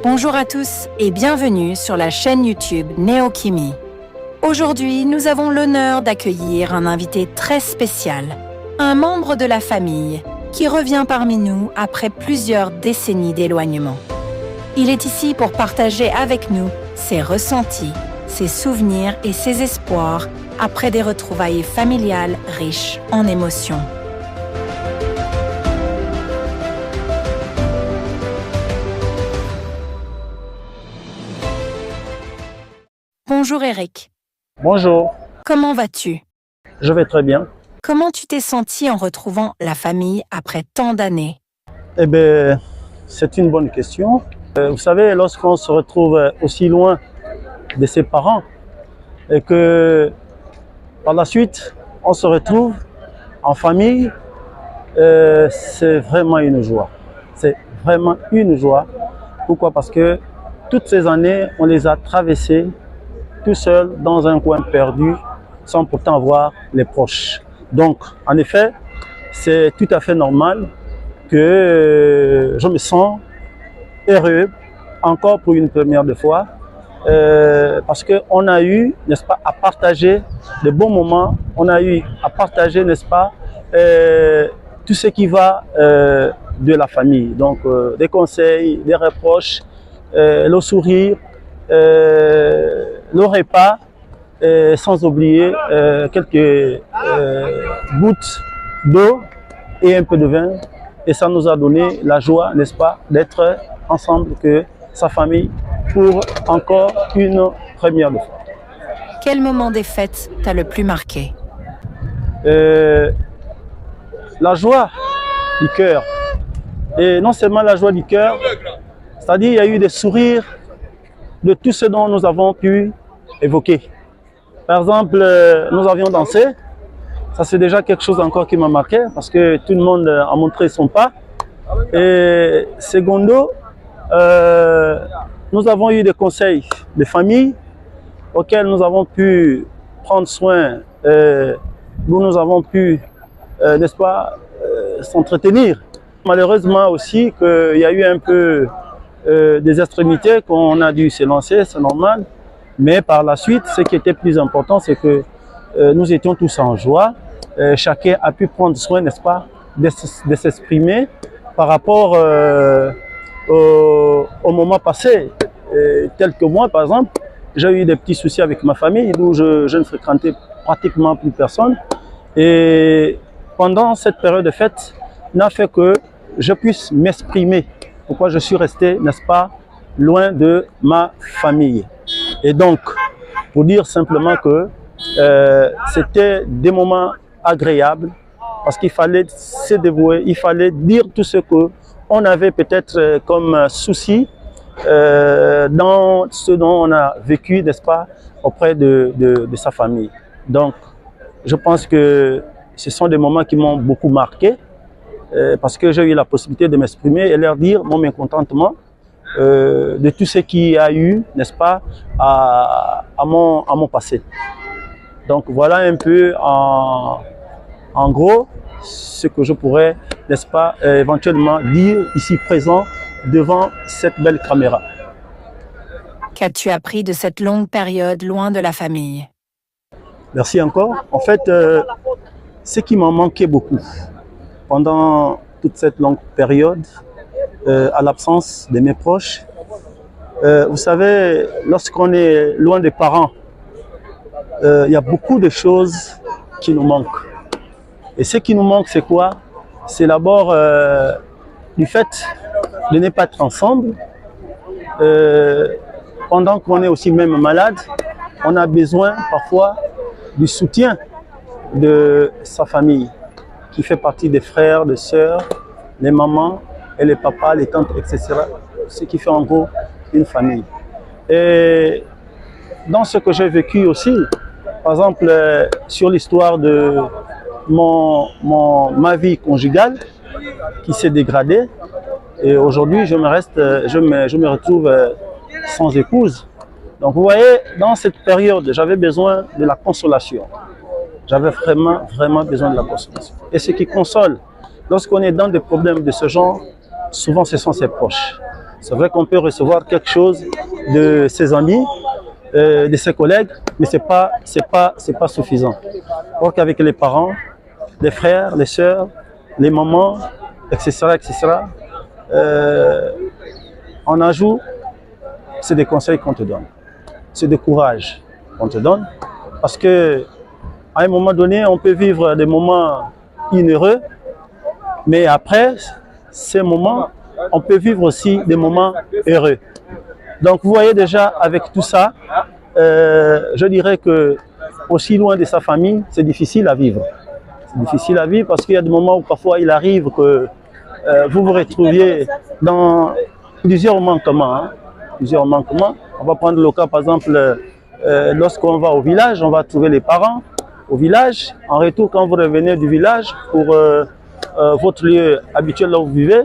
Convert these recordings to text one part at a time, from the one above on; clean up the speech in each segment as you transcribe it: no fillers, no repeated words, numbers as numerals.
Bonjour à tous et bienvenue sur la chaîne YouTube Neokimi. Aujourd'hui, nous avons l'honneur d'accueillir un invité très spécial, un membre de la famille qui revient parmi nous après plusieurs décennies d'éloignement. Il est ici pour partager avec nous ses ressentis, ses souvenirs et ses espoirs après des retrouvailles familiales riches en émotions. Bonjour Eric. Bonjour, Comment vas-tu? je vais très bien. Comment tu t'es senti en retrouvant la famille après tant d'années? Eh bien, c'est une bonne question. Vous savez, lorsqu'on se retrouve aussi loin de ses parents et que par la suite, on se retrouve en famille, c'est vraiment une joie. C'est vraiment une joie. Pourquoi? Parce que toutes ces années, on les a traversées tout seul dans un coin perdu sans pourtant voir les proches. Donc, en effet, c'est tout à fait normal que je me sens heureux, encore pour une première fois, parce qu'on a eu, n'est-ce pas, à partager de bons moments, on a eu à partager, n'est-ce pas, tout ce qui va de la famille. Donc, des conseils, des reproches, le sourire, le repas, sans oublier quelques gouttes d'eau et un peu de vin. Et ça nous a donné la joie, n'est-ce pas, d'être ensemble, que sa famille, pour encore une première fois. Quel moment des fêtes t'a le plus marqué? La joie du cœur. Et non seulement la joie du cœur, c'est-à-dire il y a eu des sourires de tout ce dont nous avons pu évoquer. Par exemple, nous avions dansé. Ça, c'est déjà quelque chose encore qui m'a marqué parce que tout le monde a montré son pas. Et secondo, nous avons eu des conseils de famille auxquels nous avons pu prendre soin, où nous avons pu, n'est-ce pas, s'entretenir. Malheureusement aussi qu'il y a eu un peu des extrémités qu'on a dû se lancer, c'est normal. Mais par la suite, ce qui était plus important, c'est que nous étions tous en joie. Chacun a pu prendre soin, n'est-ce pas, de s'exprimer par rapport au moment passé. Tel que moi, par exemple, j'ai eu des petits soucis avec ma famille, d'où je ne fréquentais pratiquement plus personne. Et pendant cette période de fête, n'a fait que je puisse m'exprimer. Pourquoi je suis resté, n'est-ce pas, loin de ma famille. Et donc, pour dire simplement que c'était des moments agréables, parce qu'il fallait se dévouer, il fallait dire tout ce qu'on avait peut-être comme souci dans ce dont on a vécu, n'est-ce pas, auprès de sa famille. Donc, je pense que ce sont des moments qui m'ont beaucoup marqué, parce que j'ai eu la possibilité de m'exprimer et leur dire mon mécontentement de tout ce qu'il y a eu, n'est-ce pas, à mon passé. Donc voilà un peu en gros ce que je pourrais, n'est-ce pas, éventuellement dire ici présent devant cette belle caméra. Qu'as-tu appris de cette longue période loin de la famille? Merci encore. En fait, ce qui m'en manquait beaucoup pendant toute cette longue période, à l'absence de mes proches. Vous savez, lorsqu'on est loin des parents, il y a beaucoup de choses qui nous manquent. Et ce qui nous manque, c'est quoi? C'est d'abord du fait de ne pas être ensemble. Pendant qu'on est aussi même malade, on a besoin parfois du soutien de sa famille, qui fait partie des frères, des sœurs, les mamans et les papas, les tantes, etc. Ce qui fait en gros une famille. Et dans ce que j'ai vécu aussi, par exemple, sur l'histoire de ma vie conjugale qui s'est dégradée, et aujourd'hui je me retrouve sans épouse. Donc vous voyez, dans cette période, j'avais besoin de la consolation. J'avais vraiment besoin de la consolation. Et ce qui console, lorsqu'on est dans des problèmes de ce genre, souvent ce sont ses proches. C'est vrai qu'on peut recevoir quelque chose de ses amis, de ses collègues, mais c'est pas suffisant. Or qu'avec les parents, les frères, les sœurs, les mamans, etc., en ajout, c'est des conseils qu'on te donne, c'est du courage qu'on te donne, parce que à un moment donné, on peut vivre des moments inheureux, mais après ces moments, on peut vivre aussi des moments heureux. Donc vous voyez déjà avec tout ça, je dirais que aussi loin de sa famille, c'est difficile à vivre. C'est difficile à vivre parce qu'il y a des moments où parfois il arrive que vous vous retrouviez dans plusieurs manquements. Plusieurs manquements. On va prendre le cas par exemple, lorsqu'on va au village, on va trouver les parents au village. En retour, quand vous revenez du village pour votre lieu habituel là où vous vivez,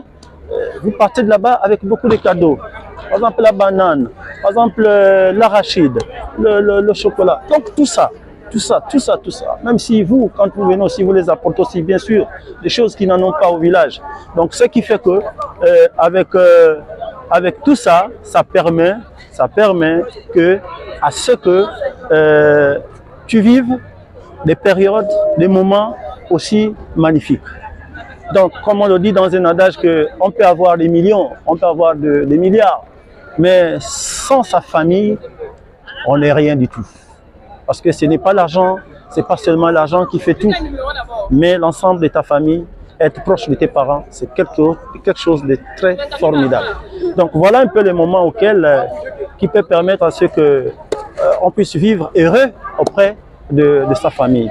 vous partez de là-bas avec beaucoup de cadeaux. Par exemple la banane, par exemple l'arachide, le chocolat. Donc tout ça. Même si vous, quand vous venez aussi, vous les apportez aussi, bien sûr, des choses qui n'en ont pas au village. Donc ce qui fait que avec tout ça, ça permet que à ce que tu vives des périodes, des moments aussi magnifiques. Donc, comme on le dit dans un adage, qu'on peut avoir des millions, on peut avoir des milliards, mais sans sa famille, on n'est rien du tout. Parce que ce n'est pas l'argent, c'est pas seulement l'argent qui fait tout, mais l'ensemble de ta famille, être proche de tes parents, c'est quelque chose de très formidable. Donc voilà un peu les moments auxquels qui peut permettre à ce que on puisse vivre heureux auprès de sa famille.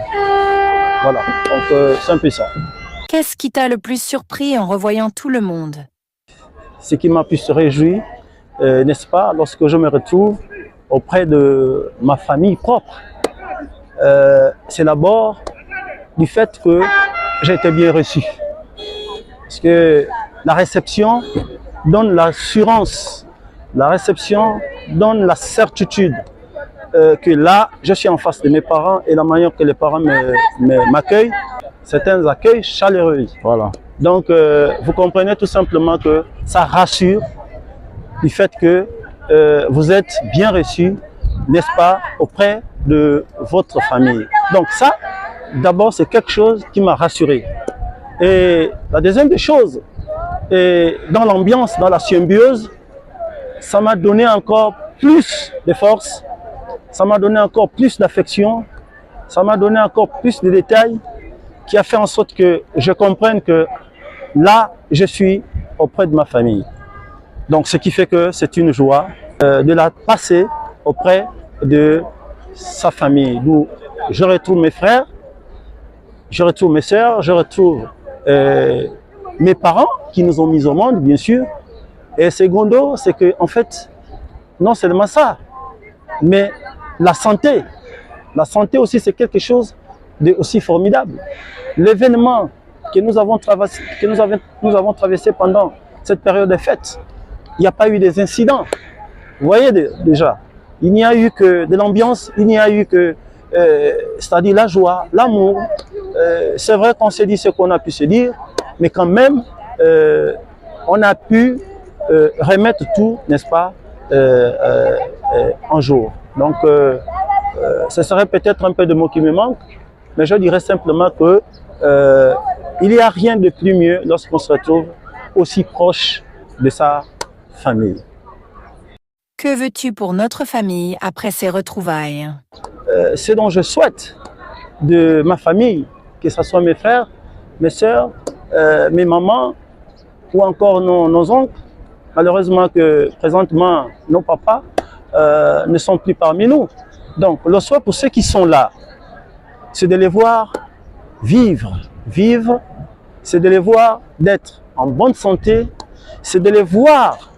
Voilà, donc c'est un peu ça. Qu'est-ce qui t'a le plus surpris en revoyant tout le monde? Ce qui m'a plus réjoui, n'est-ce pas, lorsque je me retrouve auprès de ma famille propre, c'est d'abord du fait que j'ai été bien reçu. Parce que la réception donne l'assurance, la réception donne la certitude que là, je suis en face de mes parents et la manière que les parents m'accueillent, c'est un accueil chaleureux. Voilà. Donc, vous comprenez tout simplement que ça rassure du fait que vous êtes bien reçu, n'est-ce pas, auprès de votre famille. Donc ça, d'abord, c'est quelque chose qui m'a rassuré. Et la deuxième des choses, dans l'ambiance, dans la symbiose, ça m'a donné encore plus de force, ça m'a donné encore plus d'affection, ça m'a donné encore plus de détails qui a fait en sorte que je comprenne que là, je suis auprès de ma famille. Donc, ce qui fait que c'est une joie de la passer auprès de sa famille. D'où je retrouve mes frères, je retrouve mes sœurs, je retrouve mes parents qui nous ont mis au monde, bien sûr. Et secondo, c'est que en fait, non seulement ça, mais la santé aussi, c'est quelque chose de aussi formidable. L'événement que nous avons traversé pendant cette période de fête, il n'y a pas eu des incidents. Vous voyez déjà, il n'y a eu que de l'ambiance, il n'y a eu que, c'est-à-dire la joie, l'amour. C'est vrai qu'on s'est dit ce qu'on a pu se dire, mais quand même, on a pu remettre tout, n'est-ce pas, en jour. Donc, ce serait peut-être un peu de mots qui me manquent, mais je dirais simplement que il n'y a rien de plus mieux lorsqu'on se retrouve aussi proche de sa famille. Que veux-tu pour notre famille après ces retrouvailles? Ce dont je souhaite de ma famille, que ce soit mes frères, mes sœurs, mes mamans ou encore nos oncles, malheureusement que présentement nos papas ne sont plus parmi nous. Donc le souhait pour ceux qui sont là, c'est de les voir vivre, c'est de les voir d'être en bonne santé, c'est de les voir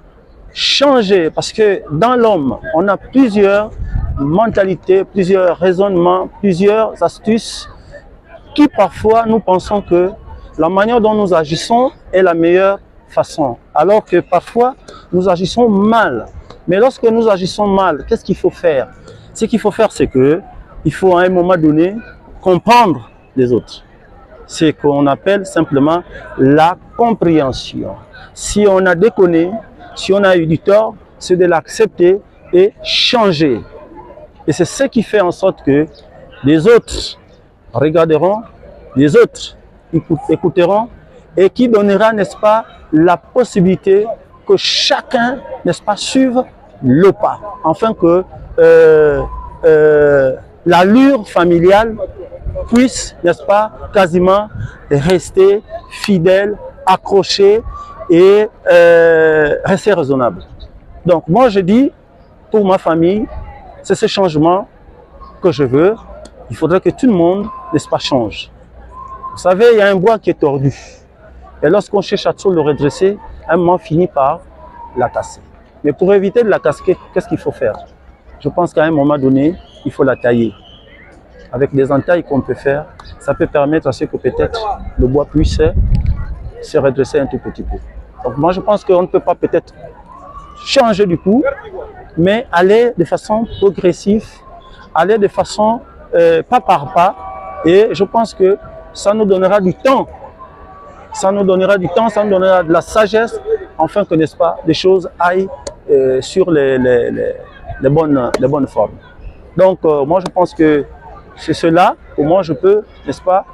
changer, parce que dans l'homme, on a plusieurs mentalités, plusieurs raisonnements, plusieurs astuces qui parfois nous pensons que la manière dont nous agissons est la meilleure façon, alors que parfois nous agissons mal. Mais lorsque nous agissons mal, qu'est-ce qu'il faut faire? Ce qu'il faut faire, c'est que il faut à un moment donné comprendre les autres. C'est ce qu'on appelle simplement la compréhension. Si on a déconné, Si on a eu du tort, c'est de l'accepter et changer. Et c'est ce qui fait en sorte que les autres regarderont, les autres écouteront et qui donnera, n'est-ce pas, la possibilité que chacun, n'est-ce pas, suive le pas, afin que l'allure familiale puisse, n'est-ce pas, quasiment rester fidèle, accroché et rester raisonnable. Donc moi je dis, pour ma famille, c'est ce changement que je veux. Il faudrait que tout le monde, n'est-ce pas, change. Vous savez, il y a un bois qui est tordu. Et lorsqu'on cherche à toujours le redresser, un moment finit par la casser. Mais pour éviter de la casser, qu'est-ce qu'il faut faire? Je pense qu'à un moment donné, il faut la tailler. Avec des entailles qu'on peut faire, ça peut permettre à ce que peut-être le bois puisse se redresser un tout petit peu. Donc moi je pense qu'on ne peut pas peut-être changer du coup, mais aller de façon progressive, aller de façon pas par pas, et je pense que ça nous donnera du temps. Ça nous donnera du temps, ça nous donnera de la sagesse, afin que, n'est-ce pas, les choses aillent sur les bonnes formes. Donc moi je pense que c'est cela où moi je peux, n'est-ce pas,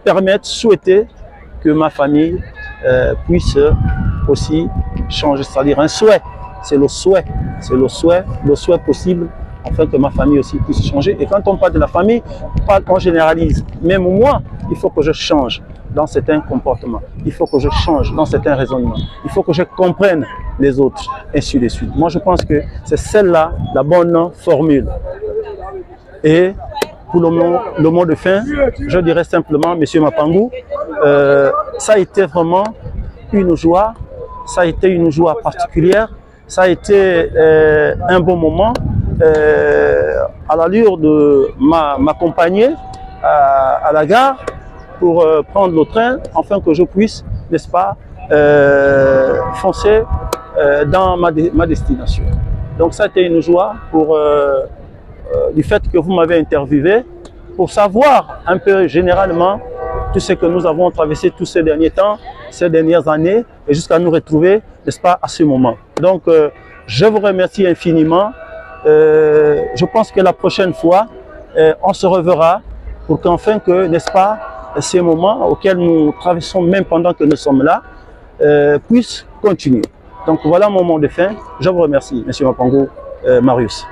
permettre, souhaiter que ma famille puisse aussi changer, c'est-à-dire un souhait, c'est le souhait possible, afin que ma famille aussi puisse changer. Et quand on parle de la famille, on généralise. Même moi, il faut que je change dans certains comportements, il faut que je change dans certains raisonnements, il faut que je comprenne les autres, ainsi de suite. Moi je pense que c'est celle-là la bonne formule. Et pour le mot de fin, je dirais simplement, Monsieur Mapangou, ça a été vraiment une joie, ça a été une joie particulière, ça a été un bon moment, à l'allure de m'accompagner à la gare pour prendre le train, afin que je puisse, n'est-ce pas, foncer dans ma destination. Donc ça a été une joie pour du fait que vous m'avez interviewé, pour savoir un peu généralement tout ce que nous avons traversé tous ces derniers temps, ces dernières années, et jusqu'à nous retrouver, n'est-ce pas, à ce moment. Donc, je vous remercie infiniment. Je pense que la prochaine fois, on se reverra pour qu'enfin que, n'est-ce pas, ces moments auxquels nous traversons même pendant que nous sommes là, puissent continuer. Donc, voilà mon mot de fin. Je vous remercie, M. Mapangou, Marius.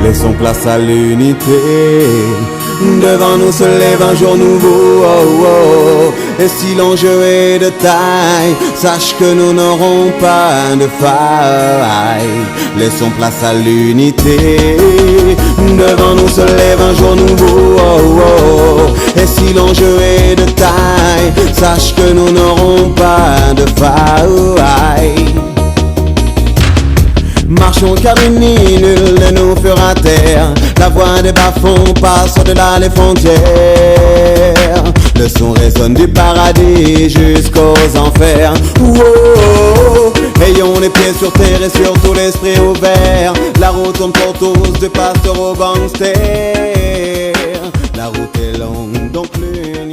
Laissons place à l'unité. Devant nous se lève un jour nouveau, oh, oh. Et si l'enjeu est de taille, sache que nous n'aurons pas de faille. Laissons place à l'unité. Devant nous se lève un jour nouveau, oh, oh. Et si l'enjeu est de taille, sache que nous n'aurons pas de faille. Marchons car nul ne nous fera taire. La voix des bas-fonds passe au-delà des frontières. Le son résonne du paradis jusqu'aux enfers. Oh, ayons les pieds sur terre et surtout l'esprit ouvert. La route tourne pour tous, du pasteur au gangster. La route est longue, donc l'une